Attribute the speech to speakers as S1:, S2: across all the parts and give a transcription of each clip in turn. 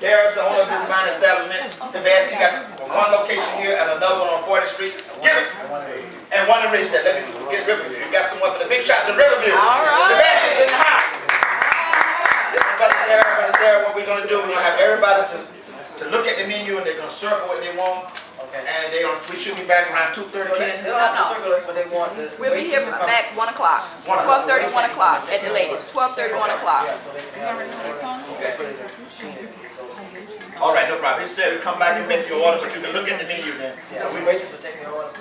S1: There's the owner of this fine establishment. The best, he got one location here and another one on 40th Street. Give it. And one in Richmond. Let me get Riverview. You got someone for the big shots in Riverview.
S2: All right.
S1: The best is in the house. This is brother there. What we're going to do, we're going to have everybody to look at the menu and they're going to circle what they want.
S3: Okay.
S1: And we should be back around 2:30 again.
S3: They don't have to circle it, but they want this.
S2: We'll be here back 1 o'clock. 12:30, 1 o'clock at the latest. 12:30, 1 o'clock.
S1: All right, no problem. He said we come back and make your order, but you can look at the menu then.
S3: Yeah, we wait to take the order.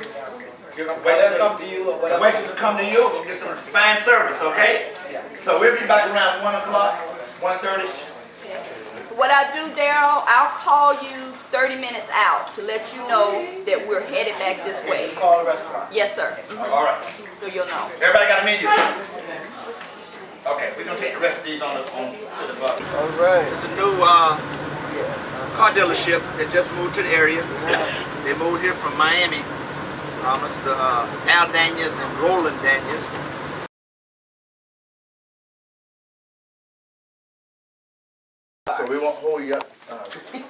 S1: You're going to
S3: Wait till come to you or whatever.
S1: wait till it come to you. We'll get some fine service, okay?
S3: Yeah.
S1: So we'll be back around 1 o'clock, 1:30.
S2: What I do, Daryl, I'll call you 30 minutes out to let you know that we're headed back this way.
S3: Just call the restaurant.
S2: Yes, sir.
S1: All right.
S2: So you'll know.
S1: Everybody got a menu? Okay, we're going to take the rest of these on to the bus.
S3: All right.
S1: It's a new car dealership that just moved to the area. They moved here from Miami. Mr. Al Daniels and Roland Daniels.
S4: So we won't hold you up today.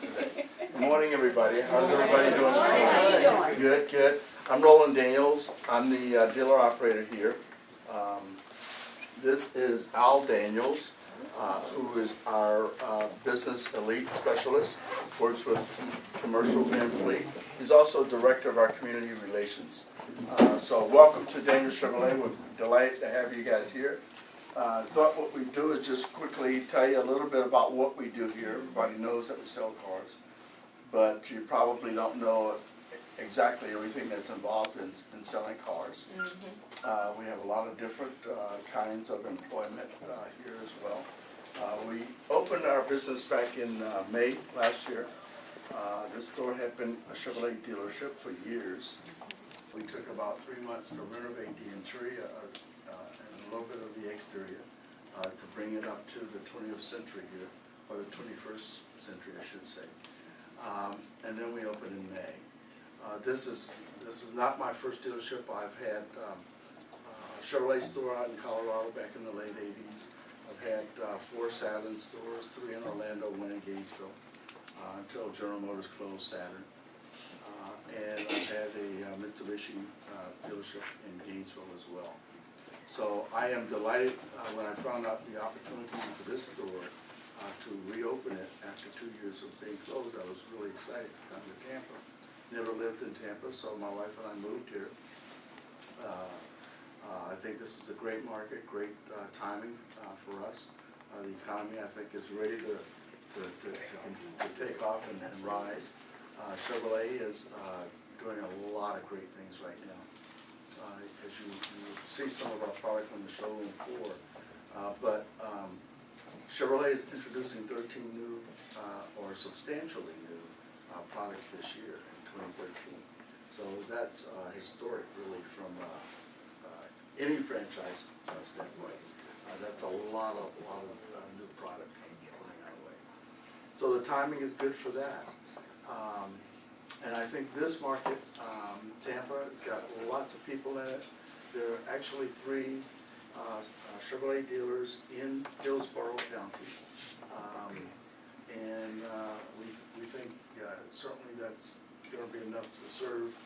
S4: Good morning, everybody. How's everybody doing this morning? Good, good. I'm Roland Daniels. I'm the dealer operator here. This is Al Daniels, who is our business elite specialist. Works with commercial and fleet. He's also director of our community relations. So welcome to Daniels Chevrolet. We're delighted to have you guys here. Thought what we do is just quickly tell you a little bit about what we do here. Everybody knows that we sell cars, but you probably don't know exactly everything that's involved in selling cars. We have a lot of different kinds of employment here as well. We opened our business back in May last year. This store had been a Chevrolet dealership for years. We took about 3 months to renovate the interior and a little bit of the exterior to bring it up to the 20th century here, or the 21st century, I should say. And then we opened in May. This is not my first dealership. I've had a Chevrolet store out in Colorado back in the late 80s. I've had 4 Saturn stores, 3 in Orlando, 1 in Gainesville, until General Motors closed Saturn. And I've had a Mitsubishi dealership in Gainesville as well. So I am delighted when I found out the opportunity for this store to reopen it after 2 years of being closed. I was really excited to come to Tampa. Never lived in Tampa, so my wife and I moved here. I think this is a great market, great timing for us. The economy, I think, is ready to take off and rise. Chevrolet is doing a lot of great things right now. As you see some of our product on the showroom floor, but Chevrolet is introducing 13 new or substantially new products this year in 2013. So that's historic, really, from any franchise standpoint. That's a lot of new product coming our way. So the timing is good for that. And I think this market, Tampa, has got lots of people in it. There are actually 3 Chevrolet dealers in Hillsborough County. And we think certainly that's going to be enough to serve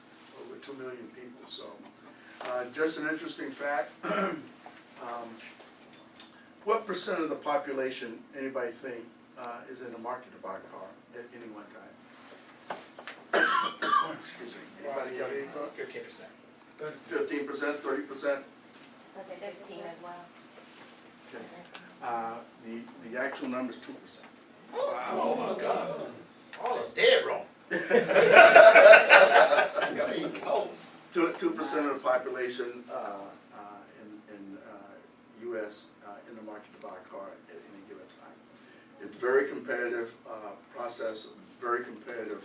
S4: over 2 million people. So just an interesting fact, what % of the population, anybody think, is in the market to buy a car at any one time? Excuse me. Anybody got any thought?
S1: 15%.
S4: 15%, 30%?
S5: I say 15 as well.
S4: Okay. The actual number is 2%.
S1: Oh my God. All is dead wrong.
S4: 2% of the population in U.S. In the market to buy a car at any given time. It's a very competitive process, very competitive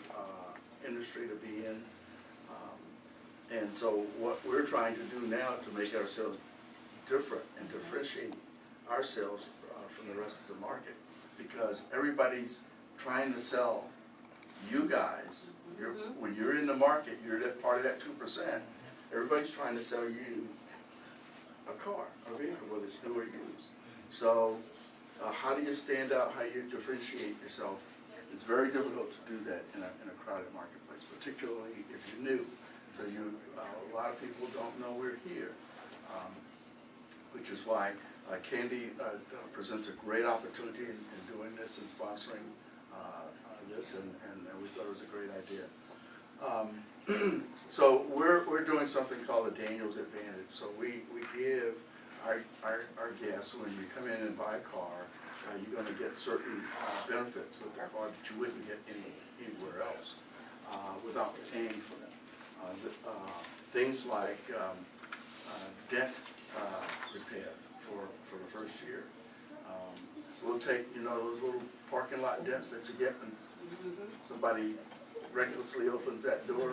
S4: industry to be in. And so what we're trying to do now to make ourselves different and differentiate ourselves from the rest of the market, because everybody's trying to sell you guys. When you're in the market, you're that part of that 2%. Everybody's trying to sell you a car, a vehicle, whether it's new or used. So how do you stand out? How do you differentiate yourself It's very difficult to do that in a crowded marketplace, particularly if you're new. So a lot of people don't know we're here, which is why Candy presents a great opportunity in doing this and sponsoring this, and we thought it was a great idea. So we're doing something called the Daniels Advantage. So we give our guests, when you come in and buy a car, you're going to get certain benefits with the car that you wouldn't get anywhere else without paying for them. Things like dent repair for the first year. We'll take, those little parking lot dents that you get when somebody recklessly opens that door.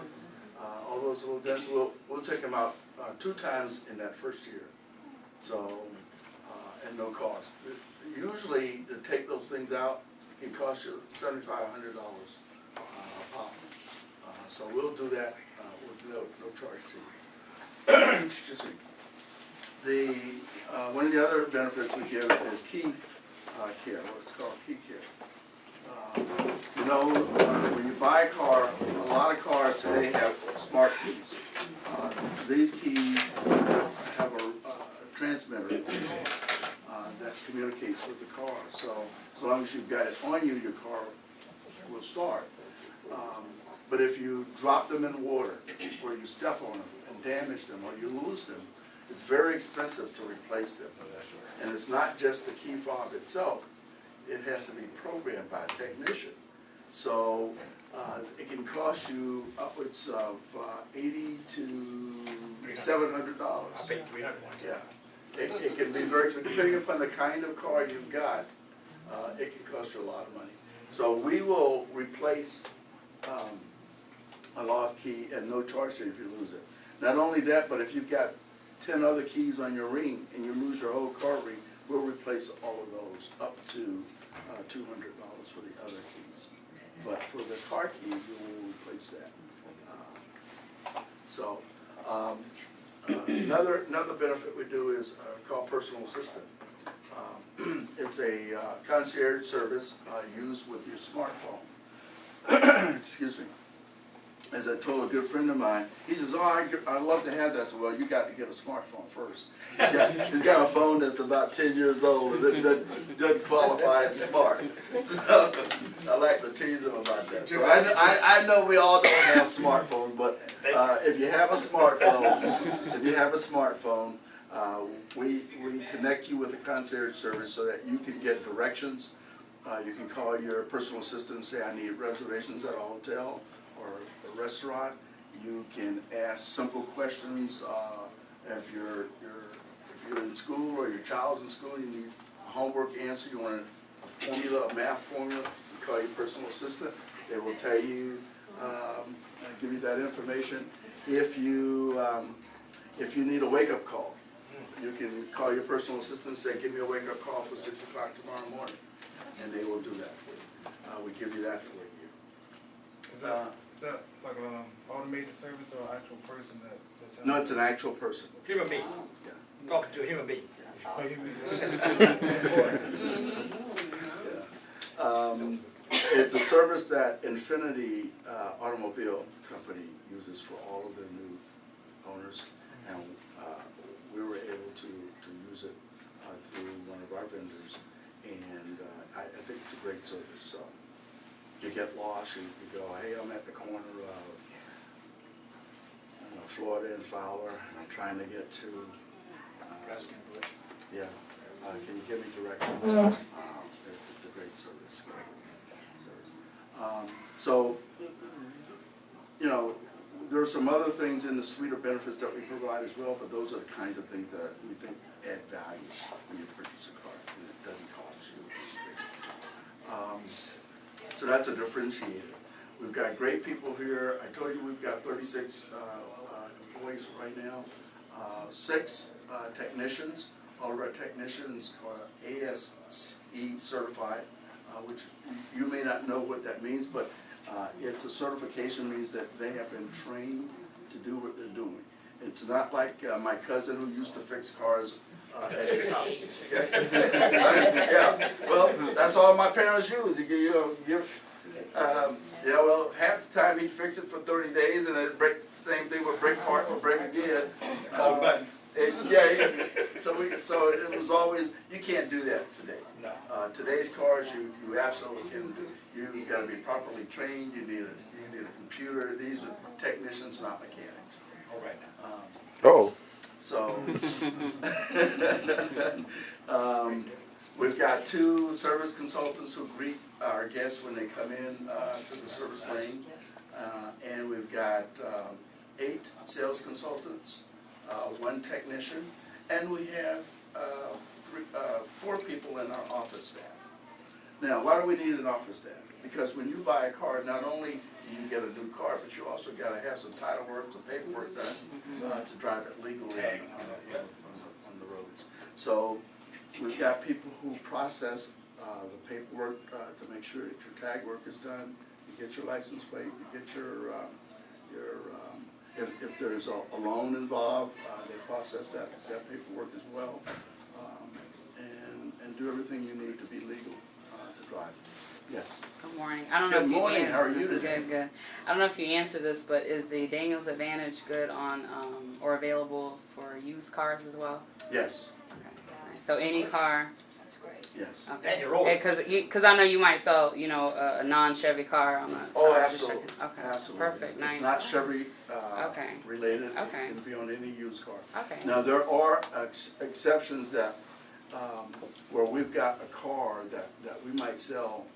S4: All those little dents, we'll take them out 2 times in that first year. So, and no cost. Usually, to take those things out, it costs you $7,500 a pop. So we'll do that with no charge to you. Excuse me. One of the other benefits we give is key care, what's called key care. When you buy a car, a lot of cars today have smart keys. These keys have a transmitter that communicates with the car. So as long as you've got it on you, your car will start. But if you drop them in water, or you step on them and damage them, or you lose them, it's very expensive to replace them. And it's not just the key fob itself. It has to be programmed by a technician. So it can cost you upwards of $80 to $700.
S1: I paid $300.
S4: Yeah. It can be very, depending upon the kind of car you've got, it can cost you a lot of money. So we will replace a lost key at no charge to you if you lose it. Not only that, but if you've got 10 other keys on your ring and you lose your whole car ring, we'll replace all of those up to $200 for the other keys. But for the car key, we will replace that. Another benefit we do is called personal assistant. It's a concierge service used with your smartphone. Excuse me. As I told a good friend of mine, he says, I'd love to have that. I said, well, you got to get a smartphone first. He's got a phone that's about 10 years old and it doesn't qualify as smart. So I like to tease him about that. So I know we all don't have smartphones, but if you have a smartphone, we connect you with a concierge service so that you can get directions. You can call your personal assistant and say, I need reservations at a hotel or a restaurant. You can ask simple questions. If you're in school or your child's in school, you need a homework answer, you want a formula, a math formula, you call your personal assistant. They will tell you, give you that information. If you need a wake-up call, you can call your personal assistant and say, give me a wake-up call for 6 o'clock tomorrow morning, and they will do that for you. We give you that for a year.
S6: Is that like an automated service or an actual person that's
S4: No, it's an actual person.
S1: Human being.
S4: Yeah.
S1: Talking to a human being.
S4: It's a service that Infinity Automobile Company uses for all of their new owners, and we were able to use it through one of our vendors, and I think it's a great service. So you get lost, you go, hey, I'm at the corner of Florida and Fowler, and I'm trying to get to
S1: Raskin Bush.
S4: yeah. Can you give me directions? It's a great service. So, there are some other things in the suite of benefits that we provide as well, but those are the kinds of things that we think add value when you purchase a car, and it doesn't cost you. So that's a differentiator. We've got great people here. I told you we've got 36 employees right now. 6 technicians. All of our technicians are ASE certified, which you may not know what that means, but it's a certification means that they have been trained to do what they're doing. It's not like my cousin who used to fix cars at his house. Yeah, well, that's all my parents used. Yeah, well, half the time he'd fix it for 30 days and then it'd break, same thing with break part or break again.
S1: Call it back.
S4: So it was always, you can't do that today.
S1: No.
S4: Today's cars, you absolutely can do. You gotta be properly trained, you need a computer. These are technicians, not mechanics.
S1: All right now.
S7: Oh.
S4: So, we've got 2 service consultants who greet our guests when they come in to the service lane. And we've got 8 sales consultants, 1 technician, and we have 4 people in our office staff. Now, why do we need an office staff? Because when you buy a car, not only do you get a new car, but you also got to have some title work, some paperwork done to drive it legally on the roads. So we've got people who process the paperwork to make sure that your tag work is done. You get your license plate, you get your if there's a loan involved, they process that paperwork as well, and do everything you need to be legal to drive. Yes.
S5: Good morning. I don't know
S4: Good
S5: if you
S4: morning.
S5: an-
S4: How are you today?
S5: Good, good. I don't know if you answered this, but is the Daniels Advantage good on or available for used cars as well?
S4: Yes.
S5: Okay. So any car.
S2: That's great.
S4: Yes.
S5: Okay.
S1: And you're rolling.
S5: Because I know you might sell, you know, a non-Chevy car on the.
S4: Oh,
S5: so I was just
S4: absolutely.
S5: checking. Okay.
S4: Absolutely.
S5: Perfect. Nice.
S4: It's not Chevy
S5: Okay.
S4: related.
S5: Okay.
S4: It can be on any used car.
S5: Okay.
S4: Now, there are exceptions that, where we've got a car that we might sell,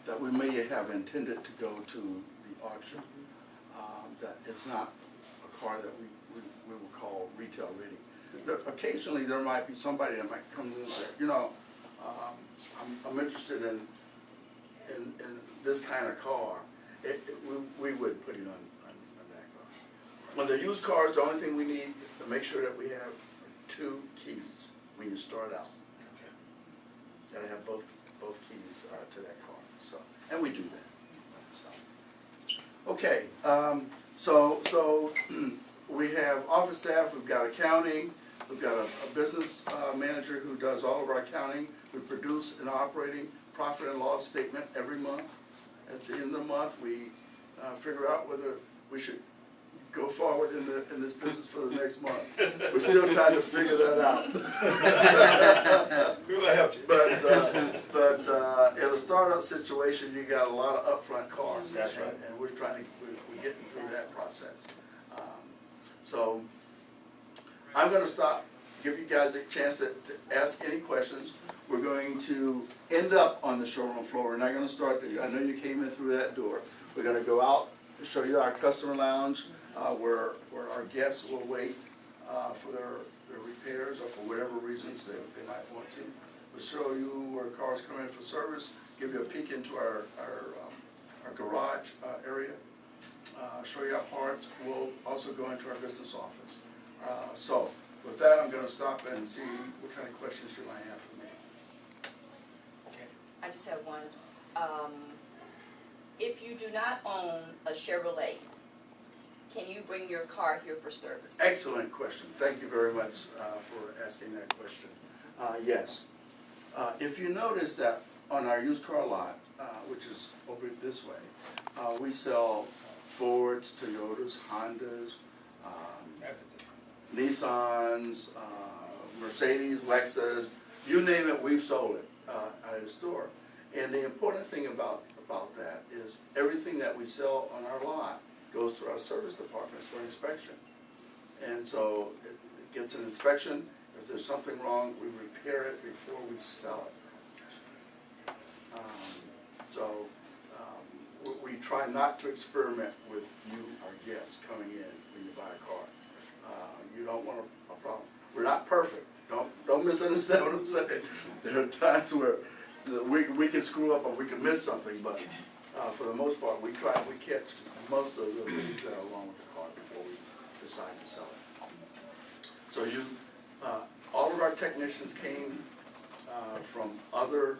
S4: that we may have intended to go to the auction, that it's not a car that we would call retail ready. Occasionally, there might be somebody that might come in and say, you know, I'm interested in this kind of car. We would put it on that car. When they're used cars, the only thing we need to make sure that we have 2 keys when you start out.
S1: Okay.
S4: Gotta have both keys to that car. So, and we do that. So, okay. So we have office staff. We've got accounting. We've got a business manager who does all of our accounting. We produce an operating profit and loss statement every month. At the end of the month, we figure out whether we should go forward in this business for the next month. We're still trying to figure that out.
S1: We will help you.
S4: But in a startup situation, you got a lot of upfront costs.
S1: That's right.
S4: And we're getting through that process. So I'm going to stop, give you guys a chance to ask any questions. We're going to end up on the showroom floor. We're not going to start there. I know you came in through that door. We're going to go out and show you our customer lounge where our guests will wait for their repairs or for whatever reasons they might want to. We'll show you where cars come in for service, give you a peek into our garage area, show you our parts. We'll also go into our business office. So with that, I'm going to stop and see what kind of questions you might have for me.
S2: I just have one. If you do not own a Chevrolet, can you bring your car here for service?
S4: Excellent question. Thank you very much for asking that question. Yes. If you notice that on our used car lot, which is over this way, we sell Fords, Toyotas, Hondas, Nissans, Mercedes, Lexus, you name it, we've sold it at the store. And the important thing about that is everything that we sell on our lot goes to our service departments for inspection. And so it gets an inspection. If there's something wrong, we repair it before we sell it. We try not to experiment with you, our guests, coming in when you buy a car. You don't want a problem. We're not perfect. Don't misunderstand what I'm saying. There are times where we can screw up or we can miss something, but for the most part, we catch most of the things that are wrong with the car before we decide to sell it. So all of our technicians came from other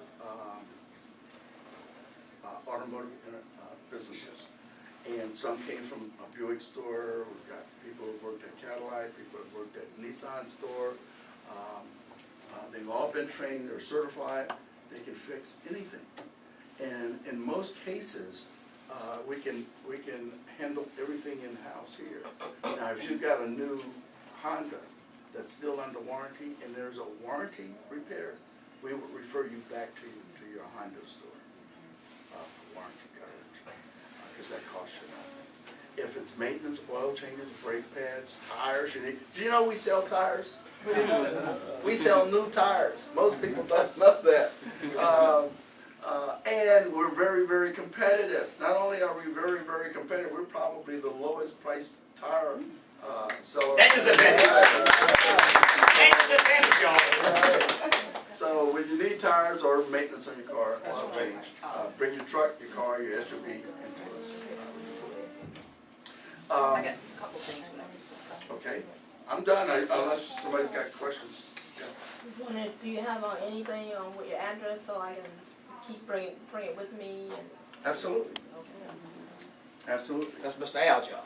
S4: automotive businesses, and some came from a Buick store. We've got people who worked at Cadillac, people who worked at Nissan store. They've all been trained. They're certified. They can fix anything. And in most cases, we can handle everything in-house here. Now, if you've got a new Honda that's still under warranty and there's a warranty repair, we will refer you back to your Honda store for warranty coverage, because that costs you nothing. If it's maintenance, oil changes, brake pads, tires, do you know we sell tires? We didn't know that. We sell new tires. Most people don't know that. And we're very, very competitive. Not only are we very, very competitive, we're probably the lowest priced tire seller.
S1: Daniel's Advantage. Daniel's Advantage, y'all.
S4: So when you need tires or maintenance on your car, oil change, bring your truck, your car, your SUV into us.
S2: I got a couple things.
S4: Okay, I'm done unless somebody's got questions. Yeah.
S7: Just wondering, do you have anything with your address so I can keep bring it with me? And
S4: Absolutely. Absolutely.
S1: That's Mr. Al job.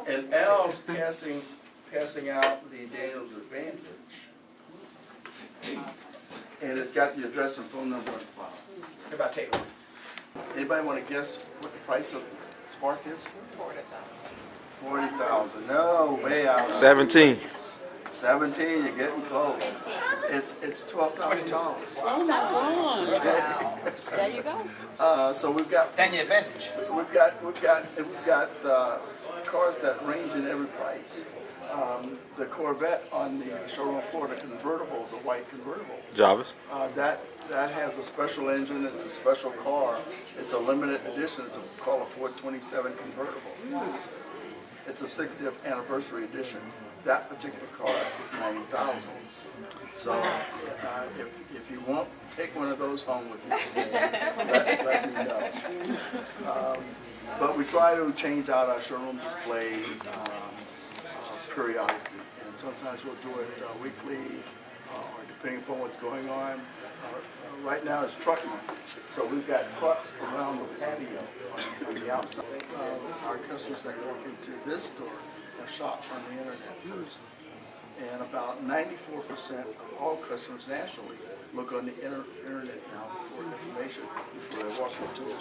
S4: And Al's passing out the Daniels Advantage. And it's got the address and phone number on the bottom.
S1: What about take one?
S4: Anybody want to guess what the price of Spark is? 40,000. No, way out.
S8: 17.
S4: 17, you're getting close. It's $12,000.
S5: Oh my God. There you go.
S4: So we've got
S1: Daniel Advantage.
S4: we've got cars that range in every price. The Corvette on the showroom floor, the convertible, the white convertible.
S8: Jarvis.
S4: That has a special engine. It's a special car. It's a limited edition. It's called a 427 convertible. It's a 60th anniversary edition. That particular car is $90,000. So if you won't take one of those home with you, let me know. But we try to change out our showroom display periodically, and sometimes we'll do it weekly, or depending upon what's going on. Right now it's truck month, so we've got trucks around the patio on the outside. Our customers that walk into this store have shopped on the internet first, and about 94% of all customers nationally look on the internet now for information before they walk into a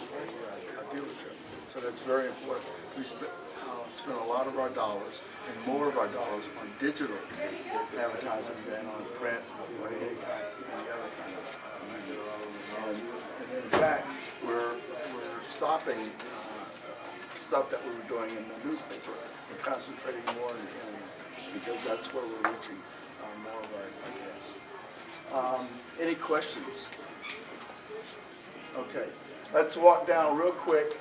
S4: dealership. So that's very important. We spend a lot of our dollars and more of our dollars on digital advertising than on print or any other kind of media. And in fact, we're stopping stuff that we were doing in the newspaper and concentrating more on the internet, because that's where we're reaching more of our guests. Any questions? Okay, let's walk down real quick.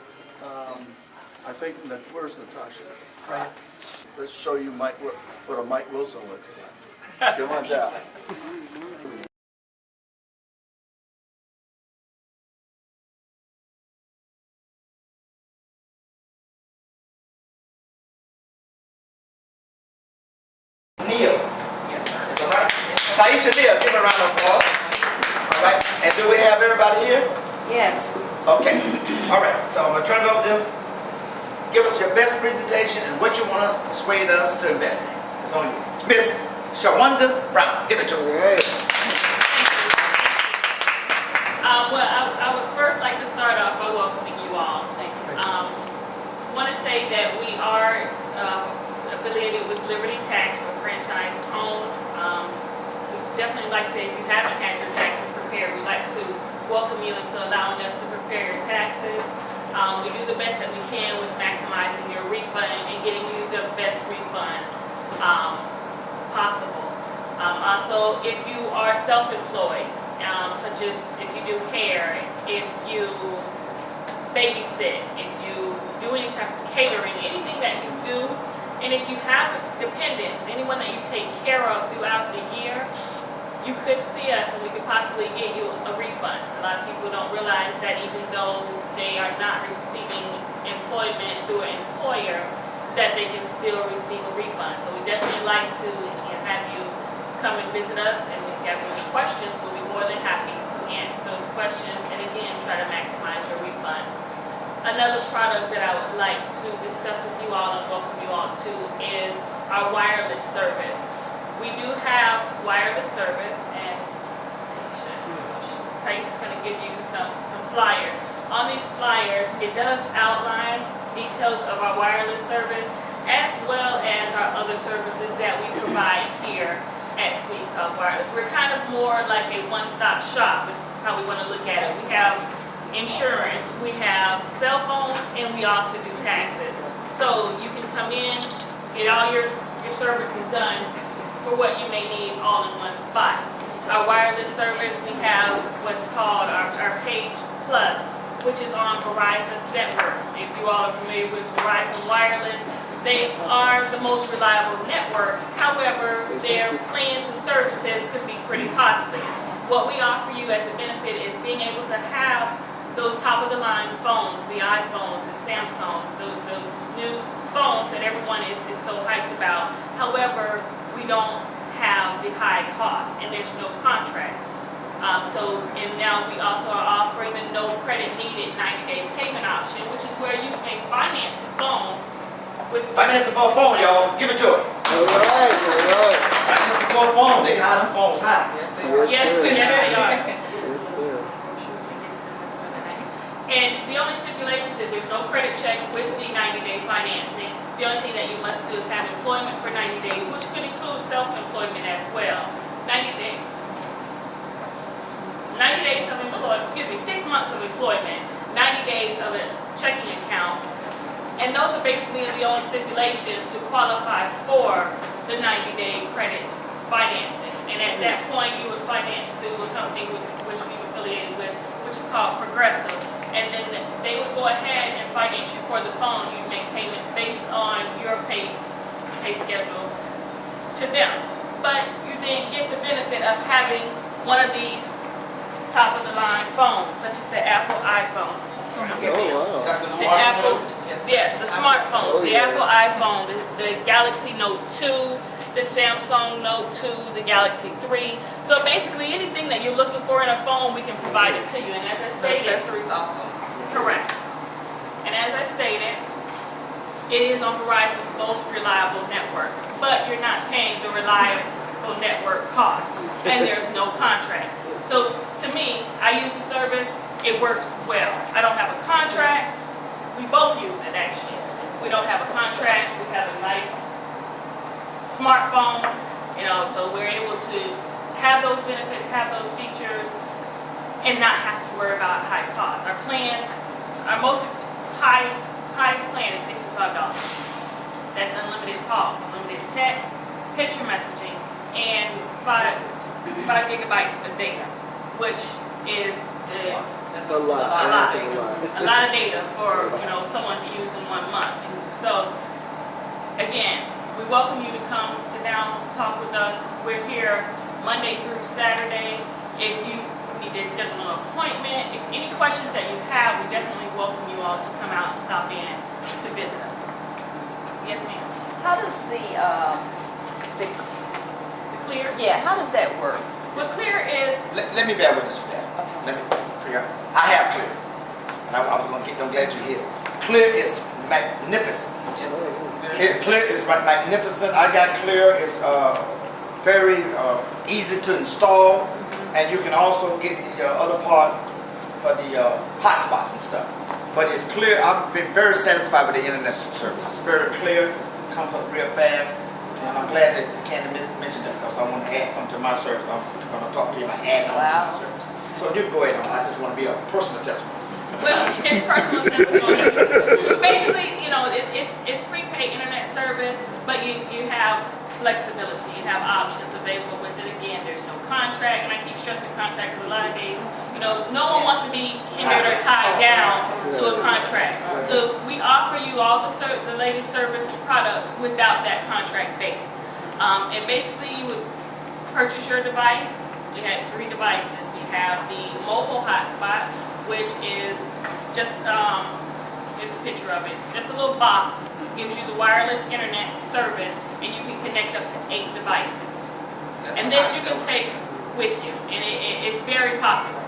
S4: I think, where's Natasha? Right. Let's show you what a Mike Wilson looks like. Come on down.
S1: Neil. Yes, sir. All right. Taisha Neil, give her a round of applause. All right. And do we have everybody here?
S2: Yes.
S1: Okay. All right. So I'm going to turn it over to them. Give us your best presentation and what you want to persuade us to invest in. It's on you. Miss Shawanda Brown. Give it to her.
S9: Well, I would first like to start off by welcoming you all.
S2: Thank you.
S9: Want to say that we are affiliated with Liberty Tax. We're franchise owned. We definitely like to, if you haven't had your taxes prepared, we'd like to welcome you into allowing us to prepare your taxes. We do the best that we can with maximizing your refund and getting you the best refund possible. Also, if you are self-employed, such as if you do hair, if you babysit, if you do any type of catering, anything that you do, and if you have dependents, anyone that you take care of throughout the year, you could see us and we could possibly get you a refund. A lot of people don't realize that even though they are not receiving employment through an employer, that they can still receive a refund. So we definitely like to have you come and visit us, and if you have any questions, we'll be more than happy to answer those questions and again try to maximize your refund. Another product that I would like to discuss with you all and welcome you all to is our wireless service. We do have wireless service, and Taisha's just gonna give you some flyers. On these flyers, it does outline details of our wireless service as well as our other services that we provide here at Sweet Talk Wireless. We're kind of more like a one-stop shop is how we wanna look at it. We have insurance, we have cell phones, and we also do taxes. So you can come in, get all your services done for what you may need all in one spot. Our wireless service, we have what's called our Page Plus, which is on Verizon's network. If you all are familiar with Verizon Wireless, they are the most reliable network. However, their plans and services could be pretty costly. What we offer you as a benefit is being able to have those top-of-the-line phones, the iPhones, the Samsungs, those new phones that everyone is so hyped about. However, we don't have the high cost, and there's no contract. And now we also are offering the no credit needed 90-day payment option, which is where you can finance a phone with
S1: Finance the phone, y'all. Give it to it.
S8: All right.
S1: Finance the phone. They hide them phones high.
S9: yes, they are.
S8: Yes, sir.
S9: And the only stipulations is there's no credit check with the 90-day financing. The only thing that you must do is have employment for 90 days, which could include self-employment as well. 90 days. 90 days of employment, 6 months of employment, 90 days of a checking account. And those are basically the only stipulations to qualify for the 90-day credit financing. And at that point, you would finance through a company which we've affiliated with, which is called Progressive. And then they would go ahead and finance you for the phone. You'd make payments based on your pay schedule to them. But you then get the benefit of having one of these top-of-the-line phones, such as the Apple iPhone.
S8: Oh, wow.
S1: Got some
S9: The Apple,
S1: smartphones.
S9: yes, the smartphones,
S8: Oh,
S9: the
S8: yeah.
S9: Apple iPhone, the Galaxy Note 2, the Samsung Note 2, the Galaxy 3. So basically anything that you're looking for in a phone, we can provide it to you. And as I stated,
S5: Accessories also.
S9: correct. And as I stated, it is on Verizon's most reliable network, but you're not paying the reliable network cost, and there's no contract. So to me, I use the service, it works well. I don't have a contract, we both use it actually. We don't have a contract, we have a nice smartphone, so we're able to have those benefits, have those features, and not have to worry about high costs. Our plans, our highest plan is $65. That's unlimited talk, unlimited text, picture messaging, and 5 gigabytes of data, which is
S8: A lot.
S9: a lot of data for someone to use in 1 month. So again, we welcome you to come sit down, talk with us. We're here Monday through Saturday. If you need to schedule an appointment, if any questions that you have, we definitely welcome you all to come out and stop in to visit us. Yes, ma'am.
S2: How does the
S9: Clear?
S2: how does that work?
S9: Well, Clear is
S1: Let me bear with this for that. Let me clear. I have Clear. And I was going to get them glad you're here. Clear is magnificent. Clear is magnificent. I got Clear. It's very easy to install. And you can also get the other part for the hotspots and stuff. But it's Clear. I've been very satisfied with the internet service. It's very clear. It comes up real fast. And I'm glad that Candy mentioned that because I want to add something to my service. I'm going to talk to you about adding on to my service. So you can go ahead on. I just want to be a personal testimony.
S9: Well, it's personal testimony. Basically, it's prepaid internet service, but you have flexibility. You have options available with it. Again, there's no contract, and I keep stressing contract because a lot of days, no one wants to be hindered or tied down to a contract. So we offer you all the latest service and products without that contract base. And basically, you would purchase your device. We have 3 devices. We have the mobile hotspot, which is just, here's a picture of it. It's just a little box, gives you the wireless internet service, and you can connect up to 8 devices. And this you can take with you, and it's very popular.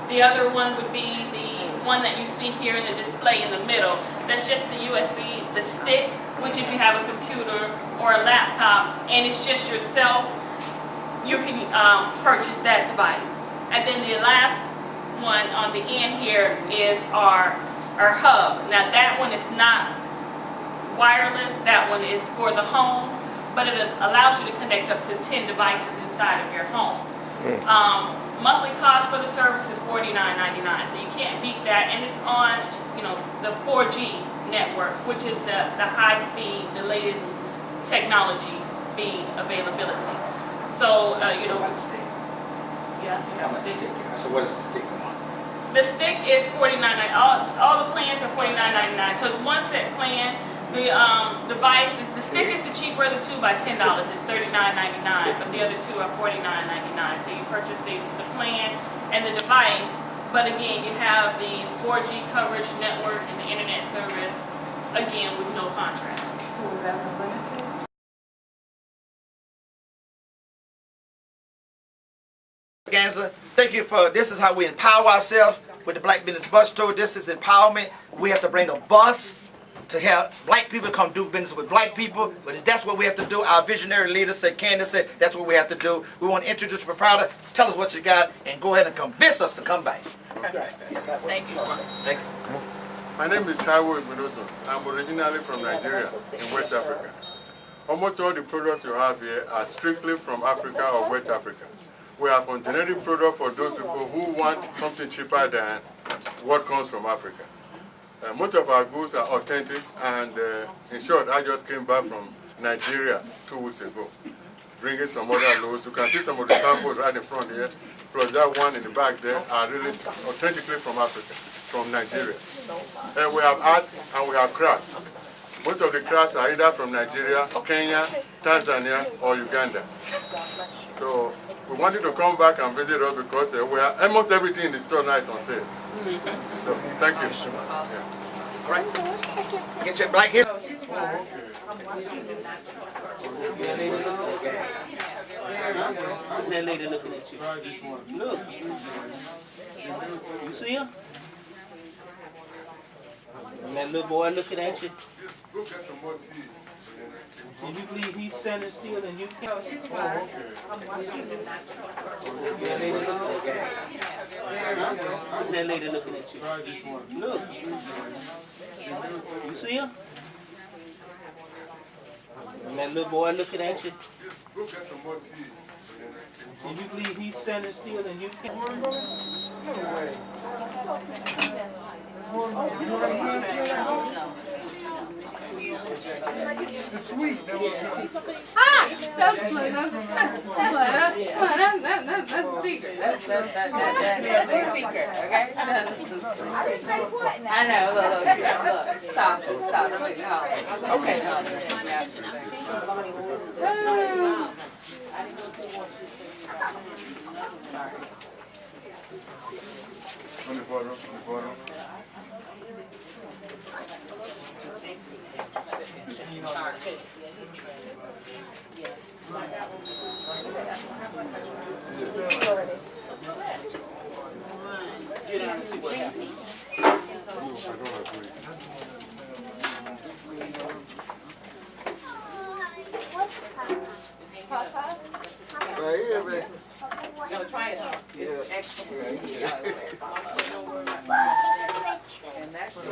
S9: The other one would be the one that you see here in the display in the middle. That's just the USB, the stick, which if you have a computer or a laptop, and it's just yourself, you can purchase that device. And then the last one on the end here is our hub. Now that one is not wireless, that one is for the home, but it allows you to connect up to 10 devices inside of your home. Monthly cost for the service is $49.99, so you can't beat that, and it's on, you know, the 4G network, which is the high speed, the latest technology speed availability. So you know, yeah, you have a stick.
S1: So what is the stick on?
S9: The stick is $49.99. All the plans are $49.99. So it's one set plan. The device, the stick is the cheaper of the two by $10. It's $39.99, but the other two are $49.99. So you purchase the plan and the device, but again, you have the 4G coverage network and the internet service, again, with no contract.
S5: So is that unlimited?
S1: Ganza, thank you for, this is how we empower ourselves with the Black Business Bus Tour. This is empowerment. We have to bring a bus to help black people come do business with black people, but that's what we have to do. Our visionary leader said, Candace said, that's what we have to do. We want to introduce the proprietor, tell us what you got, and go ahead and convince us to come back.
S2: Thank you.
S1: Thank you.
S10: My name is Taiwo Igbonoso. I'm originally from Nigeria, in West Africa. Almost all the products you have here are strictly from Africa or West Africa. We have a generic product for those people who want something cheaper than what comes from Africa. Most of our goods are authentic, and in short, I just came back from Nigeria 2 weeks ago, bringing some other loads. You can see some of the samples right in front here, plus that one in the back there are really authentically from Africa, from Nigeria. And we have arts and we have crafts. Most of the crafts are either from Nigeria, Kenya, Tanzania, or Uganda. So we wanted to come back and visit us because we have almost everything in the store now is on sale. So thank you.
S1: Awesome. All right. Get your black here.
S8: That lady looking at you. Look. You see her? And that little boy looking at you. Can you believe he's standing still and you can't? Oh, she's fine. That lady looking at you. Look. You see her? And that little boy looking at you. Can you believe he's standing still and you can't?
S10: It's sweet.
S5: Hi! That's good. That's a secret. That's a secret, okay? I didn't say what now. I know, look. Stop it. Don't make me holler. Okay.
S10: On the bottom.
S8: Get out and see what happens.
S10: Right here, man.
S8: Gonna try it out. It's excellent. And that's what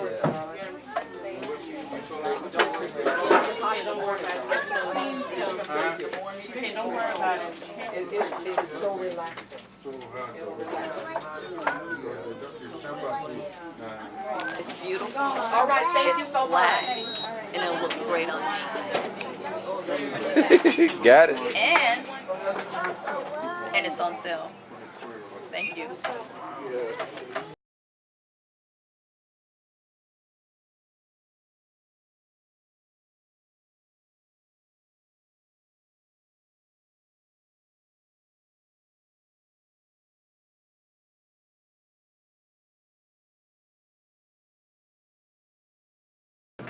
S8: don't worry about it. It's so relaxing.
S2: It's beautiful. All right, thank you so much. And it'll look great on me.
S11: Got it.
S2: And it's on sale. Thank you.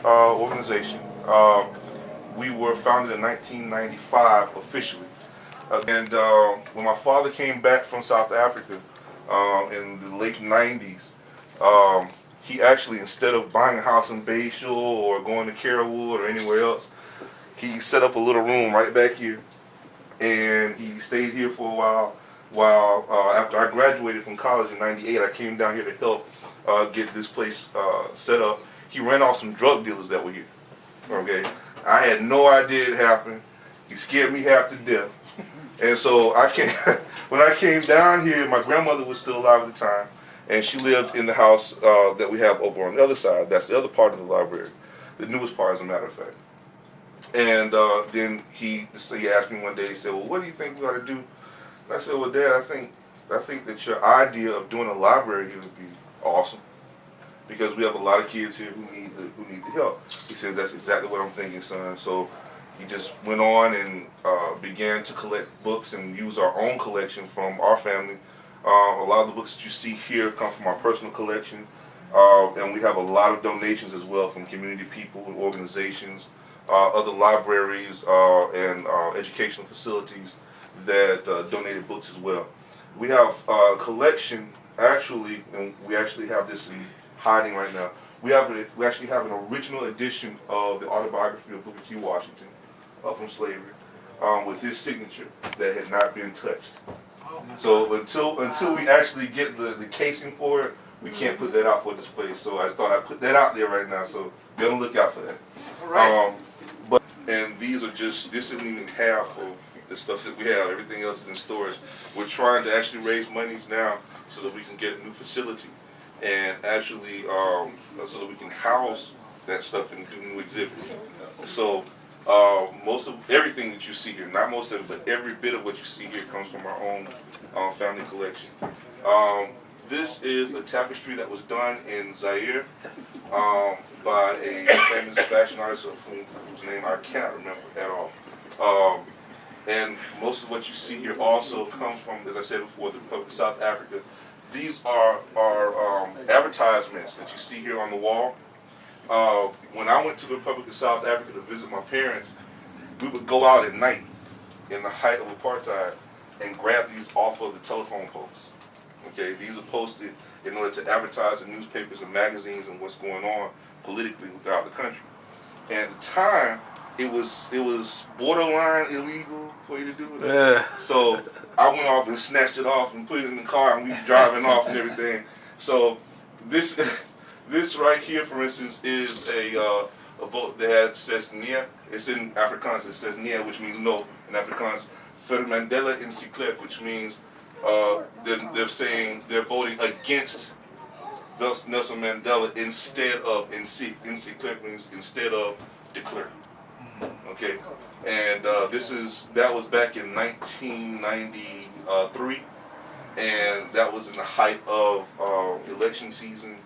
S12: Organization. We were founded in 1995 officially. And when my father came back from South Africa in the late 90s, he actually, instead of buying a house in Bayshore or going to Carrollwood or anywhere else, he set up a little room right back here. And he stayed here for a while. while after I graduated from college in '98, I came down here to help get this place set up. He ran off some drug dealers that were here. Okay, I had no idea it happened. He scared me half to death. And so when I came down here, my grandmother was still alive at the time, and she lived in the house that we have over on the other side. That's the other part of the library, the newest part, as a matter of fact. And then he asked me one day, he said, well, what do you think we ought to do? And I said, well, Dad, I think that your idea of doing a library here would be awesome, because we have a lot of kids here who need the help. He says, that's exactly what I'm thinking, son. So he just went on and began to collect books and use our own collection from our family. A lot of the books that you see here come from our personal collection, and we have a lot of donations as well from community people and organizations, other libraries and educational facilities that donated books as well. We have a collection, actually, and we actually have this in hiding right now. We actually have an original edition of the autobiography of Booker T. Washington from slavery, with his signature that had not been touched. So until we actually get the casing for it, we can't put that out for display. So I thought I'd put that out there right now. So be on the lookout for that.
S1: All right.
S12: And these are just, this isn't even half of the stuff that we have. Everything else is in storage. We're trying to actually raise monies now so that we can get a new facility and actually so that we can house that stuff and do new exhibits. So most of everything that you see here, not most of it, but every bit of what you see here comes from our own family collection. This is a tapestry that was done in Zaire by a famous fashion artist whose name I cannot remember at all. And most of what you see here also comes from, as I said before, the Republic of South Africa. These are advertisements that you see here on the wall. When I went to the Republic of South Africa to visit my parents, we would go out at night in the height of apartheid and grab these off of the telephone poles. Okay, these are posted in order to advertise in newspapers and magazines and what's going on politically throughout the country. And at the time, it was borderline illegal for you to do it. Yeah. So I went off and snatched it off and put it in the car, and we were driving off and everything. So this right here, for instance, is a vote that says Nia. It's in Afrikaans. It says Nia, which means no in Afrikaans. Vir Mandela Insiklerk, which means they're saying they're voting against Nelson Mandela instead of Insiklerk means instead of de Klerk. Okay, and that was back in 1993, and that was in the height of election season.